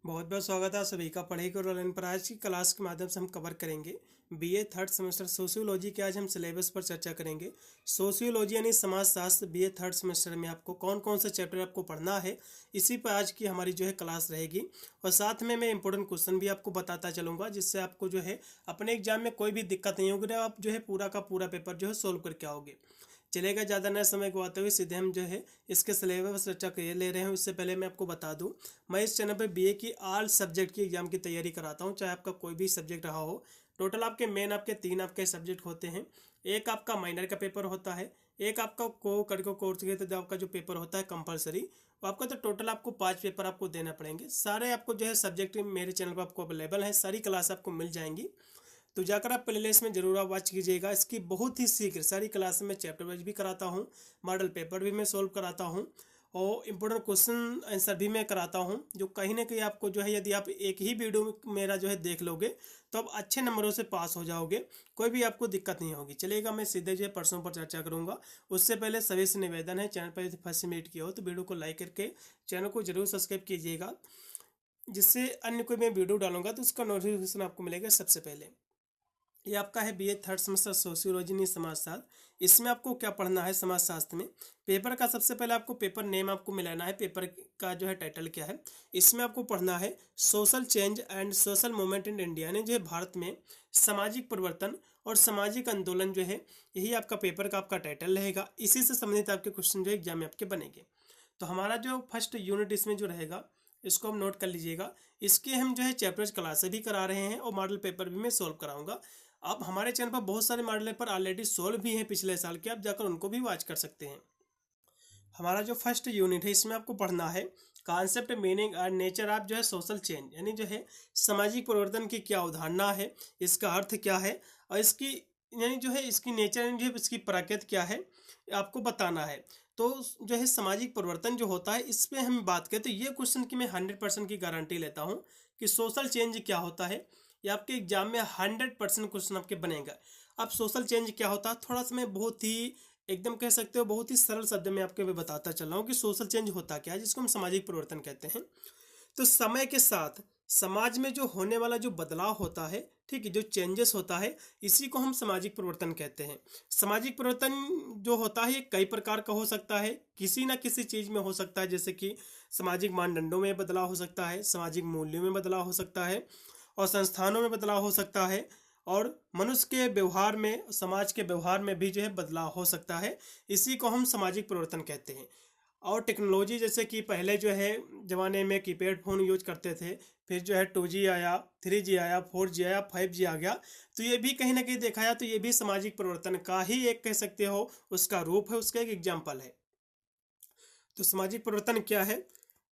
बहुत बहुत स्वागत है आप सभी का पढ़ेगी और ऑनलाइन पर। आज की क्लास के माध्यम से हम कवर करेंगे बीए थर्ड सेमेस्टर सोशियोलॉजी के। आज हम सिलेबस पर चर्चा करेंगे। सोशियोलॉजी यानी समाजशास्त्र बीए थर्ड सेमेस्टर में आपको कौन कौन से चैप्टर आपको पढ़ना है, इसी पर आज की हमारी जो है क्लास रहेगी। और साथ में मैं इंपॉर्टेंट क्वेश्चन भी आपको बताता चलूँगा, जिससे आपको जो है अपने एग्जाम में कोई भी दिक्कत नहीं होगी। आप जो है पूरा का पूरा पेपर जो है सोल्व करके आओगे। चलेगा, ज़्यादा नए समय को आते हुए सीधे हम जो है इसके सिलेबस चर्चा के ले रहे हैं। उससे पहले मैं आपको बता दूं, मैं इस चैनल पर बीए की ऑल सब्जेक्ट की एग्जाम की तैयारी कराता हूं, चाहे आपका कोई भी सब्जेक्ट रहा हो। टोटल आपके मेन आपके 3 आपके सब्जेक्ट होते हैं। एक आपका माइनर का पेपर होता है, एक आपका को करके कोर्स के तो आपका जो पेपर होता है कंपलसरी, वो आपका तो टोटल आपको 5 पेपर आपको देना पड़ेंगे। सारे आपको जो है सब्जेक्ट मेरे चैनल पर आपको अवेलेबल है, सारी क्लास आपको मिल जाएंगी। तो जाकर आप प्लेलिस्ट में जरूर आप वॉच कीजिएगा। इसकी बहुत ही शीघ्र सारी क्लास में चैप्टर वाइज भी कराता हूँ, मॉडल पेपर भी मैं सोल्व कराता हूँ, और इम्पोर्टेंट क्वेश्चन आंसर भी मैं कराता हूँ। जो कहीं ना कहीं आपको जो है, यदि आप एक ही वीडियो मेरा जो है देख लोगे तो आप अच्छे नंबरों से पास हो जाओगे, कोई भी आपको दिक्कत नहीं होगी। चलिएगा, मैं सीधे जो है प्रश्नों पर चर्चा करूँगा। उससे पहले सभी से निवेदन है, चैनल पर यदि फर्स्ट से मीट किया हो तो वीडियो को लाइक करके चैनल को जरूर सब्सक्राइब कीजिएगा, जिससे अन्य कोई मैं वीडियो डालूंगा तो उसका नोटिफिकेशन आपको मिलेगा सबसे पहले। ये आपका है बीए थर्ड सेमेस्टर सोशियोलॉजी नहीं समाजशास्त्र। इसमें आपको क्या पढ़ना है समाजशास्त्र में। पेपर का सबसे पहले आपको पेपर नेम आपको मिलाना है, पेपर का जो है टाइटल क्या है। इसमें आपको पढ़ना है social change and social movement in India, यानी जो है भारत में सामाजिक परिवर्तन और सामाजिक आंदोलन जो है, यही आपका पेपर का आपका टाइटल रहेगा। इसी से संबंधित आपके क्वेश्चन जो एग्जाम में आपके बनेंगे। तो हमारा जो फर्स्ट यूनिट इसमें जो रहेगा, इसको हम नोट कर लीजिएगा। इसके हम जो है चैप्टर्स क्लासेस भी करा रहे हैं और मॉडल पेपर भी मैं सोल्व कराऊंगा। आप हमारे चैनल पर बहुत सारे मॉडल पेपर ऑलरेडी सोल्व भी हैं पिछले साल के, आप जाकर उनको भी वॉच कर सकते हैं। हमारा जो फर्स्ट यूनिट है, इसमें आपको पढ़ना है कॉन्सेप्ट मीनिंग और नेचर ऑफ जो है सोशल चेंज, यानी जो है सामाजिक परिवर्तन की क्या अवधारणा है, इसका अर्थ क्या है, और इसकी यानी जो है इसकी नेचर यानी जो है इसकी प्रकृति क्या है, आपको बताना है। तो जो है सामाजिक परिवर्तन जो होता है, इस पर हम बात करें तो ये क्वेश्चन की मैं 100% की गारंटी लेता हूँ कि सोशल चेंज क्या होता है, ये आपके एग्जाम में 100% क्वेश्चन आपके बनेगा। अब सोशल चेंज क्या होता है, थोड़ा सा मैं बहुत ही एकदम कह सकते हो बहुत ही सरल शब्द में आपको मैं बताता चल रहा हूँ कि सोशल चेंज होता क्या है, जिसको हम सामाजिक परिवर्तन कहते हैं। तो समय के साथ समाज में जो होने वाला जो बदलाव होता है, ठीक है, जो चेंजेस होता है, इसी को हम सामाजिक परिवर्तन कहते हैं। सामाजिक परिवर्तन जो होता है ये कई प्रकार का हो सकता है, किसी ना किसी चीज़ में हो सकता है, जैसे कि सामाजिक मानदंडों में बदलाव हो सकता है, सामाजिक मूल्यों में बदलाव हो सकता है, और संस्थानों में बदलाव हो सकता है, और मनुष्य के व्यवहार में, समाज के व्यवहार में भी जो है बदलाव हो सकता है। इसी को हम सामाजिक परिवर्तन कहते हैं। और टेक्नोलॉजी, जैसे कि पहले जो है ज़माने में कीपैड फ़ोन यूज करते थे, फिर जो है 2G आया, 3G आया, 4G आया, 5G आ गया, तो ये भी कहीं ना कहीं देखा जाए तो ये भी सामाजिक परिवर्तन का ही एक कह सकते हो, उसका रूप है, उसका एक एग्जाम्पल है। तो सामाजिक परिवर्तन क्या है,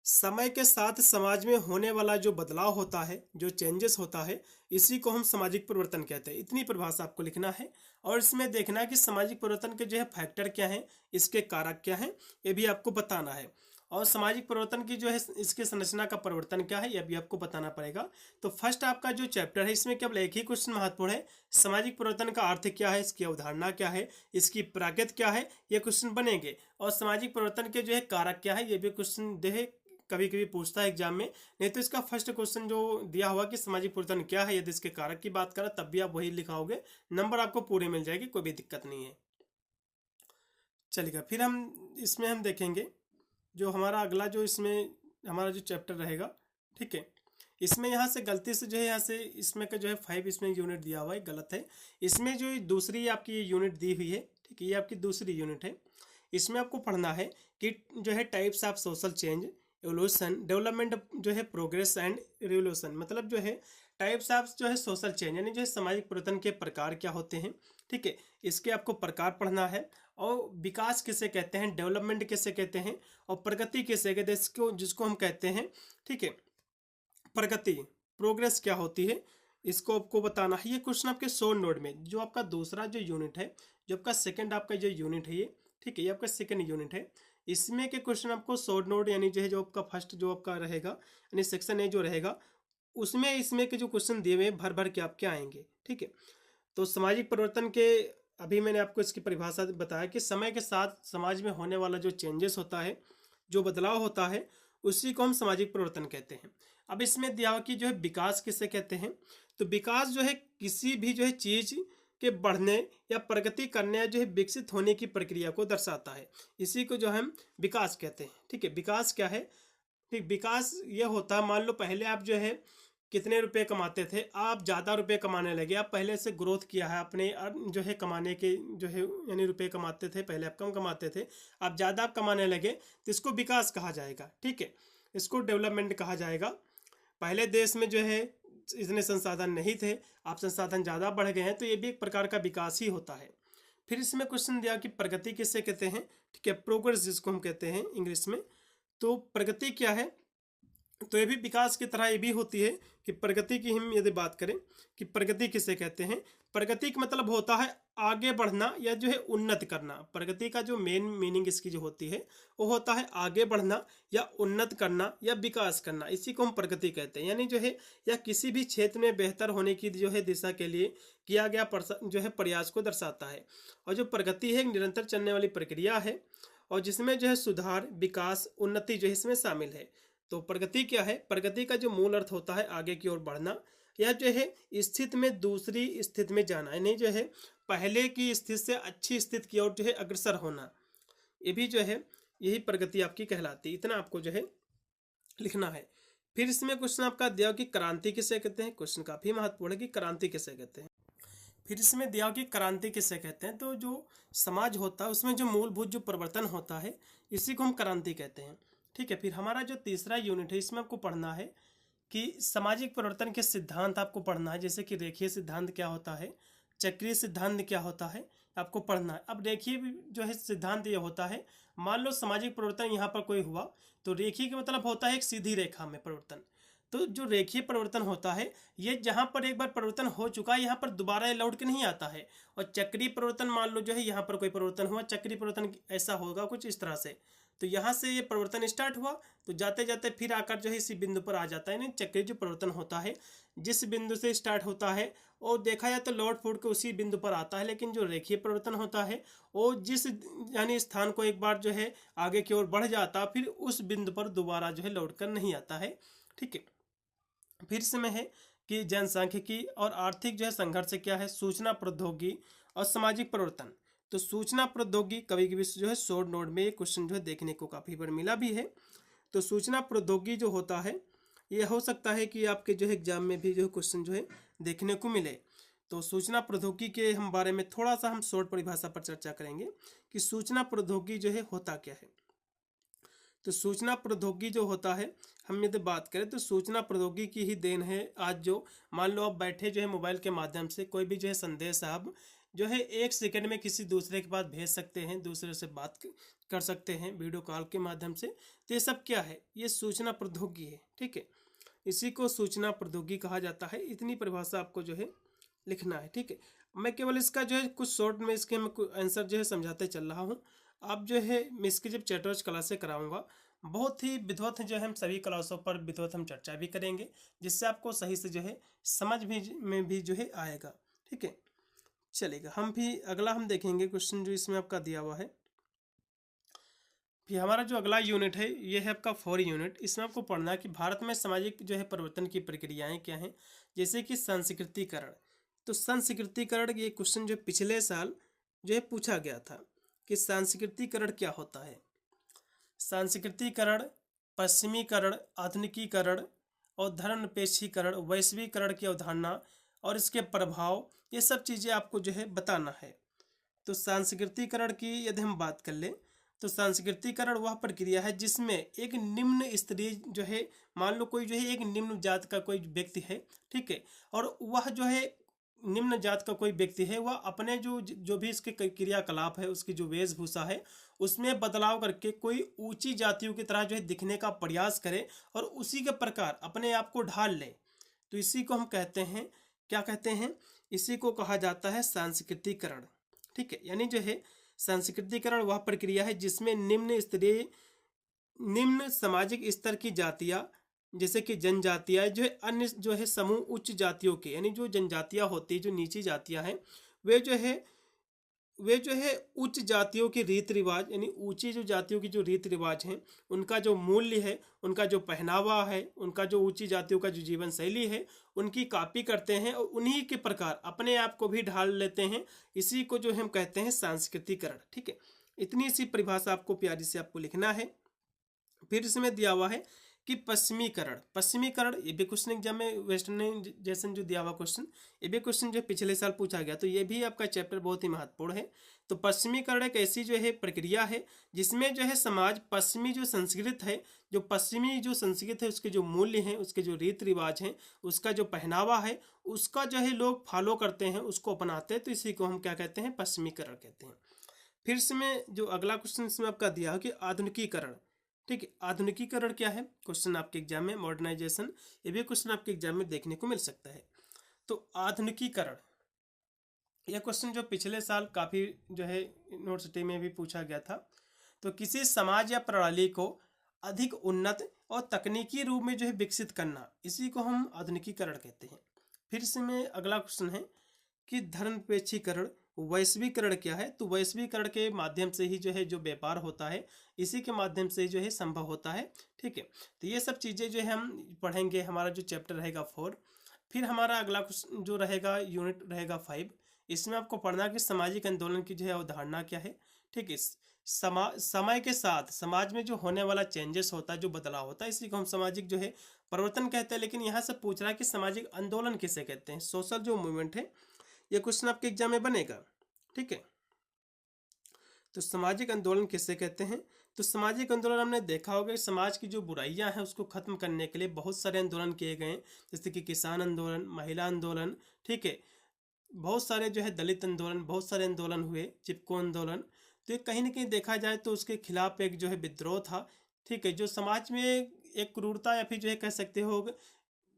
समय के साथ समाज में होने वाला जो बदलाव होता है, जो चेंजेस होता है, इसी को हम सामाजिक परिवर्तन कहते हैं। इतनी परिभाषा आपको लिखना है, और इसमें देखना है कि सामाजिक परिवर्तन के जो है फैक्टर क्या हैं, इसके कारक क्या हैं, ये भी आपको बताना है। और सामाजिक परिवर्तन की जो है इसके संरचना का परिवर्तन क्या है, यह भी आपको बताना पड़ेगा। तो फर्स्ट आपका जो चैप्टर है, इसमें केवल एक ही क्वेश्चन महत्वपूर्ण है, सामाजिक परिवर्तन का अर्थ क्या है, इसकी अवधारणा क्या है, इसकी प्रकृति क्या है, ये क्वेश्चन बनेंगे। और सामाजिक परिवर्तन के जो है कारक क्या है, ये भी क्वेश्चन जो है कभी कभी पूछता है एग्जाम में। नहीं तो इसका फर्स्ट क्वेश्चन जो दिया हुआ कि सामाजिक परिवर्तन क्या है, यदि इसके कारक की बात करें तब भी आप वही लिखाओगे, नंबर आपको पूरे मिल जाएगी, कोई भी दिक्कत नहीं है। चलिएगा, फिर हम इसमें हम देखेंगे जो हमारा अगला जो इसमें हमारा जो चैप्टर रहेगा, ठीक है। इसमें यहाँ से गलती से जो है, यहाँ से इसमें का जो है 5 इसमें यूनिट दिया हुआ है, गलत है। इसमें जो दूसरी आपकी यूनिट दी हुई है, ठीक है, ये आपकी दूसरी यूनिट है। इसमें आपको पढ़ना है कि जो है types of social change, evolution, development जो है प्रोग्रेस एंड रिवोल्यूशन, मतलब जो है टाइप्स ऑफ जो है सोशल चेंज, यानी जो है सामाजिक परिवर्तन के प्रकार क्या होते हैं, ठीक है, इसके आपको प्रकार पढ़ना है। और विकास किसे कहते हैं, डेवलपमेंट किसे कहते हैं, और प्रगति किसे कहते हैं, इसको जिसको हम कहते हैं, ठीक है, प्रगति, प्रोग्रेस क्या होती है, इसको आपको बताना है। ये क्वेश्चन आपके 100 नोट में, जो आपका दूसरा जो यूनिट है, जो आपका सेकंड आपका जो यूनिट है ये, ठीक है, ये आपका सेकंड यूनिट है। इसमें के क्वेश्चन आपको 100 नोट यानी जो है जो आपका फर्स्ट जो आपका रहेगा, यानी सेक्शन ए जो रहेगा, उसमें इसमें के जो क्वेश्चन दिए हुए भर भर के आपके आएंगे, ठीक है। तो सामाजिक परिवर्तन के अभी मैंने आपको इसकी परिभाषा बताया कि समय के साथ समाज में होने वाला जो चेंजेस होता है, जो बदलाव होता है, उसी को हम सामाजिक परिवर्तन कहते हैं। अब इसमें दिया हुआ कि जो है विकास किसे कहते हैं, तो विकास जो है किसी भी जो है चीज के बढ़ने या प्रगति करने या जो है विकसित होने की प्रक्रिया को दर्शाता है, इसी को जो हम विकास कहते हैं। ठीक है, विकास क्या है, ठीक, विकास ये होता है, मान लो पहले आप जो है कितने रुपए कमाते थे, आप ज़्यादा रुपए कमाने लगे, आप पहले से ग्रोथ किया है अपने जो है कमाने के जो है, यानी रुपए कमाते थे पहले आप कम कमाते थे, आप ज़्यादा कमाने लगे, तो इसको विकास कहा जाएगा। ठीक है, इसको डेवलपमेंट कहा जाएगा। पहले देश में जो है इतने संसाधन नहीं थे, आप संसाधन ज़्यादा बढ़ गए हैं, तो ये भी एक प्रकार का विकास ही होता है। फिर इसमें क्वेश्चन दिया कि प्रगति किससे कहते हैं, ठीक है, प्रोग्रेस जिसको हम कहते हैं इंग्लिश में। तो प्रगति क्या है, तो ये भी विकास की तरह ये भी होती है कि प्रगति की हम यदि बात करें कि प्रगति किसे कहते हैं, प्रगति का मतलब होता है आगे बढ़ना या जो है उन्नत करना। प्रगति का जो मेन मीनिंग इसकी जो होती है वो होता है आगे बढ़ना या उन्नत करना या विकास करना, इसी को हम प्रगति कहते हैं। यानी जो है या किसी भी क्षेत्र में बेहतर होने की जो है दिशा के लिए किया गया जो है प्रयास को दर्शाता है। और जो प्रगति है एक निरंतर चलने वाली प्रक्रिया है और जिसमें जो है सुधार, विकास, उन्नति जो है इसमें शामिल है। तो प्रगति क्या है, प्रगति का जो मूल अर्थ होता है आगे की ओर बढ़ना या जो है स्थिति में दूसरी स्थिति में जाना, यानी जो है पहले की स्थिति से अच्छी स्थिति की ओर जो है अग्रसर होना, ये भी जो है यही प्रगति आपकी कहलाती है। इतना आपको जो है लिखना है। फिर इसमें क्वेश्चन आपका दिया कि क्रांति किसे कहते हैं, क्वेश्चन काफी महत्वपूर्ण है कि क्रांति किसे कहते हैं। फिर इसमें दिया कि क्रांति किसे कहते हैं, तो जो समाज होता है उसमें जो मूलभूत जो परिवर्तन होता है इसी को हम क्रांति कहते हैं। ठीक है, फिर हमारा जो तीसरा यूनिट है इसमें आपको पढ़ना है कि सामाजिक परिवर्तन के सिद्धांत आपको पढ़ना है, जैसे कि रेखीय सिद्धांत क्या होता है, चक्रीय सिद्धांत क्या होता है, आपको पढ़ना है। अब रेखीय जो है सिद्धांत ये होता है, मान लो सामाजिक परिवर्तन यहाँ पर कोई हुआ, तो रेखीय का मतलब होता है एक सीधी रेखा में परिवर्तन। तो जो रेखीय परिवर्तन होता है ये जहाँ पर एक बार परिवर्तन हो चुका है यहाँ पर दोबारा लौट के नहीं आता है। और चक्रीय परिवर्तन मान लो जो है यहाँ पर कोई परिवर्तन हुआ, चक्रीय परिवर्तन ऐसा होगा कुछ इस तरह से, तो यहाँ से ये परिवर्तन स्टार्ट हुआ तो जाते जाते फिर आकर जो है इसी बिंदु पर आ जाता है। यानी चक्रीय जो परिवर्तन होता है जिस बिंदु से स्टार्ट होता है और देखा जाए तो लौट फूट के उसी बिंदु पर आता है, लेकिन जो रेखीय परिवर्तन होता है वो जिस यानी स्थान को एक बार जो है आगे की ओर बढ़ जाता फिर उस बिंदु पर दोबारा जो है लौट कर नहीं आता है। ठीक है, फिर इसमें है कि जनसांख्यिकी और आर्थिक जो है संघर्ष क्या है, सूचना प्रौद्योगिकी और सामाजिक परिवर्तन। तो सूचना प्रौद्योगिकी कभी कभी जो है शॉर्ट नोट में क्वेश्चन जो है देखने को काफ़ी बार मिला भी है। तो सूचना प्रौद्योगिकी जो होता है ये हो सकता है कि आपके जो है एग्जाम में भी जो है क्वेश्चन जो है देखने को मिले। तो सूचना प्रौद्योगिकी के हम बारे में थोड़ा सा हम शॉर्ट परिभाषा पर चर्चा करेंगे कि सूचना प्रौद्योगिकी जो है होता क्या है। तो सूचना प्रौद्योगिकी जो होता है हम यदि बात करें तो सूचना प्रौद्योगिकी की ही देन है। आज जो मान लो आप बैठे जो है मोबाइल के माध्यम से कोई भी जो है संदेश आप जो है 1 सेकंड में किसी दूसरे के पास भेज सकते हैं, दूसरे से बात कर सकते हैं वीडियो कॉल के माध्यम से। तो ये सब क्या है, ये सूचना प्रौद्योगिकी है। ठीक है, इसी को सूचना प्रौद्योगिकी कहा जाता है। इतनी परिभाषा आपको जो है लिखना है। ठीक है, मैं केवल इसका जो है कुछ शॉर्ट में इसके मैं आंसर जो है समझाते चल रहा हूँ। अब जो है मैं इसकी जब चैटर्स क्लासें कराऊंगा बहुत ही विधिवत जो है हम सभी क्लासों पर विधिवत हम चर्चा भी करेंगे, जिससे आपको सही से जो है समझ भी में भी जो है आएगा। ठीक है, चलेगा। हम भी अगला हम देखेंगे क्वेश्चन जो इसमें आपका दिया हुआ है। फिर हमारा जो अगला यूनिट है ये है आपका 4 यूनिट। इसमें आपको पढ़ना है कि भारत में सामाजिक जो है परिवर्तन की प्रक्रियाएं क्या हैं, जैसे कि संस्कृतिकरण। तो संस्कृतिकरण ये क्वेश्चन जो पिछले साल जो है पूछा गया था कि सांस्कृतिकरण क्या होता है। सांस्कृतिकरण, पश्चिमीकरण, आधुनिकीकरण और धर्मनिरपेक्षीकरण, वैश्वीकरण की अवधारणा और इसके प्रभाव, ये सब चीज़ें आपको जो है बताना है। तो सांस्कृतिकरण की यदि हम बात कर लें तो सांस्कृतिकरण वह प्रक्रिया है जिसमें एक निम्न स्तरीय जो है, मान लो कोई जो है एक निम्न जात का कोई व्यक्ति है, ठीक है, और वह जो है निम्न जात का कोई व्यक्ति है, वह अपने जो भी इसके क्रियाकलाप है, उसकी जो वेशभूषा है उसमें बदलाव करके कोई ऊंची जातियों की तरह जो है दिखने का प्रयास करे और उसी के प्रकार अपने आप को ढाल ले। तो इसी को हम कहते हैं, क्या कहते हैं, इसी को कहा जाता है सांस्कृतिकरण। ठीक है, यानी जो है सांस्कृतिकरण वह प्रक्रिया है जिसमें निम्न सामाजिक स्तर की जातियां, जैसे कि जनजातियां जो है अन्य जो है समूह उच्च जातियों के, यानी जो जनजातियां होती है, जो नीची जातियां हैं, वे जो है वे जो है उच्च जातियों के रीति रिवाज यानी ऊंची जो जातियों की जो रीति रिवाज हैं, उनका जो मूल्य है, उनका जो पहनावा है, उनका जो ऊंची जातियों का जो जीवन शैली है, उनकी कॉपी करते हैं और उन्हीं के प्रकार अपने आप को भी ढाल लेते हैं। इसी को जो हम कहते हैं सांस्कृतिकरण। ठीक है, इतनी सी परिभाषा आपको प्यारी से आपको लिखना है। फिर इसमें दिया हुआ है कि पश्चिमीकरण। पश्चिमीकरण ये भी क्वेश्चन एग्जाम में वेस्टर्नाइजेशन जो दिया हुआ क्वेश्चन, ये भी क्वेश्चन जो पिछले साल पूछा गया, तो ये भी आपका चैप्टर बहुत ही महत्वपूर्ण है। तो पश्चिमीकरण एक ऐसी जो है प्रक्रिया है जिसमें जो है समाज पश्चिमी जो संस्कृत है, जो पश्चिमी जो संस्कृत है, उसके जो मूल्य हैं, उसके जो रीति रिवाज हैं, उसका जो पहनावा है, उसका जो है लोग फॉलो करते हैं, उसको अपनाते हैं। तो इसी को हम क्या कहते हैं? पश्चिमीकरण कहते हैं। फिर इसमें जो अगला क्वेश्चन इसमें आपका दिया है कि आधुनिकीकरण। ठीक है, आधुनिकीकरण क्या है? क्वेश्चन आपके एग्जाम में मॉडर्नाइजेशन, ये भी क्वेश्चन आपके एग्जाम में देखने को मिल सकता है। तो आधुनिकीकरण यह क्वेश्चन जो पिछले साल काफ़ी जो है यूनिवर्सिटी में भी पूछा गया था। तो किसी समाज या प्रणाली को अधिक उन्नत और तकनीकी रूप में जो है विकसित करना, इसी को हम आधुनिकीकरण कहते हैं। फिर इसमें अगला क्वेश्चन है कि धर्मनिरपेक्षीकरण, वैश्वीकरण क्या है? तो वैश्वीकरण के माध्यम से ही जो है जो व्यापार होता है, इसी के माध्यम से जो है संभव होता है। ठीक है, तो ये सब चीज़ें जो है हम पढ़ेंगे। हमारा जो चैप्टर रहेगा 4। फिर हमारा अगला क्वेश्चन जो रहेगा यूनिट रहेगा 5। इसमें आपको पढ़ना कि सामाजिक आंदोलन की जो है अवधारणा क्या है। ठीक है, समय के साथ समाज में जो होने वाला चेंजेस होता है, जो बदलाव होता है, इसी को हम सामाजिक जो है परिवर्तन कहते हैं। लेकिन यहाँ से पूछ रहा है कि सामाजिक आंदोलन किसे कहते हैं? सोशल जो मूवमेंट है, ये क्वेश्चन आपके एग्जाम में बनेगा। ठीक है, तो सामाजिक आंदोलन किसे कहते हैं? तो सामाजिक आंदोलन हमने देखा होगा कि समाज की जो बुराइयां हैं उसको खत्म करने के लिए बहुत सारे आंदोलन किए गए, जैसे कि किसान आंदोलन, महिला आंदोलन। ठीक है, बहुत सारे जो है दलित आंदोलन, बहुत सारे आंदोलन हुए, चिपको आंदोलन। तो ये कहीं ना कहीं देखा जाए तो उसके खिलाफ एक जो है विद्रोह था। ठीक है, जो समाज में एक क्रूरता या फिर जो है कह सकते हो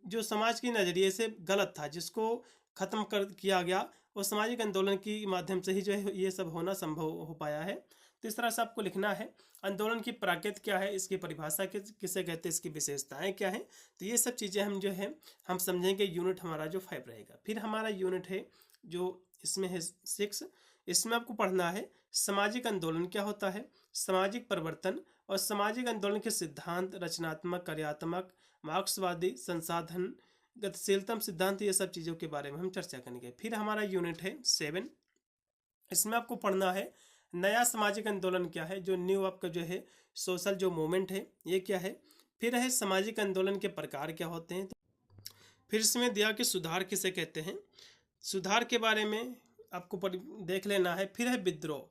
जो समाज के नज़रिए से गलत था, जिसको खत्म कर किया गया, और सामाजिक आंदोलन के माध्यम से ही जो है ये सब होना संभव हो पाया है। तो इस तरह से आपको लिखना है आंदोलन की प्रकृति क्या है, इसकी परिभाषा किसे कहते हैं, इसकी विशेषताएं क्या है। तो ये सब चीज़ें हम जो है हम समझेंगे। यूनिट हमारा जो 5 रहेगा। फिर हमारा यूनिट है जो इसमें है 6। इसमें आपको पढ़ना है सामाजिक आंदोलन क्या होता है, सामाजिक परिवर्तन और सामाजिक आंदोलन के सिद्धांत, रचनात्मक, कार्यात्मक, मार्क्सवादी, संसाधन, गतिशीलतम सिद्धांत, ये सब चीज़ों के बारे में हम चर्चा करेंगे। फिर हमारा यूनिट है 7। इसमें आपको पढ़ना है नया सामाजिक आंदोलन क्या है, जो न्यू आपका जो है सोशल जो मूवमेंट है ये क्या है। फिर है सामाजिक आंदोलन के प्रकार क्या होते हैं। फिर इसमें दिया कि सुधार किसे कहते हैं, सुधार के बारे में आपको देख लेना है। फिर है विद्रोह।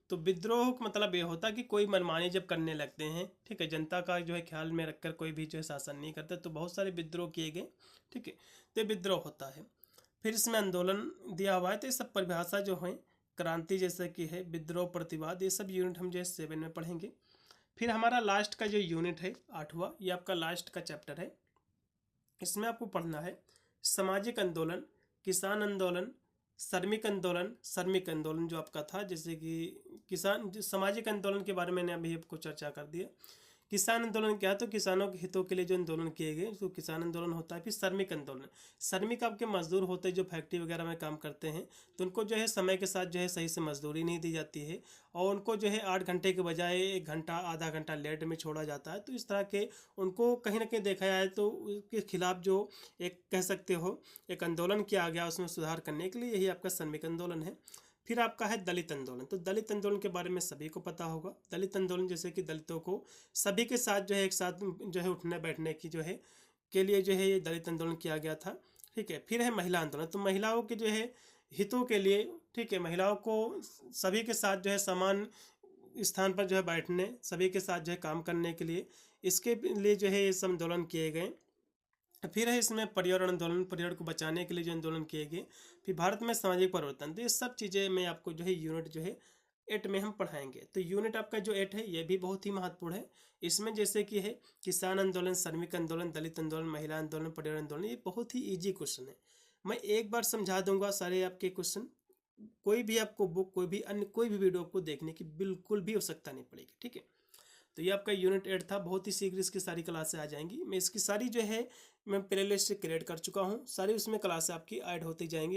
तो विद्रोह का मतलब ये होता है कि कोई मनमानी जब करने लगते हैं, ठीक है, जनता का जो है ख्याल में रखकर कोई भी जो है शासन नहीं करता, तो बहुत सारे विद्रोह किए गए। ठीक है, तो विद्रोह होता है। फिर इसमें आंदोलन दिया हुआ है। तो ये सब परिभाषा जो है क्रांति जैसे कि है, विद्रोह, प्रतिवाद, ये सब यूनिट हम जो है 7 में पढ़ेंगे। फिर हमारा लास्ट का जो यूनिट है 8वां, ये आपका लास्ट का चैप्टर है। इसमें आपको पढ़ना है सामाजिक आंदोलन, किसान आंदोलन, श्रमिक आंदोलन जो आपका था, जैसे कि किसान सामाजिक आंदोलन के बारे में मैंने अभी आपको चर्चा कर दिया। किसान आंदोलन क्या है? तो किसानों के हितों के लिए जो आंदोलन किए गए तो किसान आंदोलन होता है। फिर श्रमिक आंदोलन, श्रमिक आपके मजदूर होते हैं जो फैक्ट्री वगैरह में काम करते हैं, तो उनको जो है समय के साथ जो है सही से मजदूरी नहीं दी जाती है, और उनको जो है 8 घंटे के बजाय 1 घंटा आधा घंटा लेट में छोड़ा जाता है। तो इस तरह के उनको कहीं ना कहीं देखा जाए तो उसके खिलाफ जो एक कह सकते हो एक आंदोलन किया गया, उसमें सुधार करने के लिए, यही आपका श्रमिक आंदोलन है। फिर आपका है दलित आंदोलन। तो दलित आंदोलन के बारे में सभी को पता होगा। दलित आंदोलन जैसे कि दलितों को सभी के साथ जो है एक साथ जो है उठने बैठने की जो है के लिए जो है ये दलित आंदोलन किया गया था। ठीक है, फिर है महिला आंदोलन। तो महिलाओं के जो है हितों के लिए, ठीक है, महिलाओं को सभी के साथ जो है समान स्थान पर जो है बैठने, सभी के साथ जो है काम करने के लिए, इसके लिए जो है ये सब आंदोलन किए गए। फिर है इसमें पर्यावरण आंदोलन, पर्यावरण को बचाने के लिए जो आंदोलन किए गए। फिर भारत में सामाजिक परिवर्तन। तो ये सब चीज़ें मैं आपको जो है यूनिट जो है 8 में हम पढ़ाएंगे। तो यूनिट आपका जो 8 है ये भी बहुत ही महत्वपूर्ण है। इसमें जैसे कि है किसान आंदोलन, श्रमिक आंदोलन, दलित आंदोलन, महिला आंदोलन, पर्यावरण आंदोलन, ये बहुत ही ईजी क्वेश्चन है। मैं एक बार समझा दूंगा सारे आपके क्वेश्चन। कोई भी आपको बुक, कोई भी अन्य कोई भी वीडियो को देखने की बिल्कुल भी आवश्यकता नहीं पड़ेगी। ठीक है, तो ये आपका यूनिट 8 था। बहुत ही शीघ्र इसकी सारी क्लासें आ जाएंगी। मैं इसकी सारी जो है मैं प्ले लिस्ट क्रिएट कर चुका हूँ, सारी उसमें क्लासें आपकी ऐड होती जाएंगी।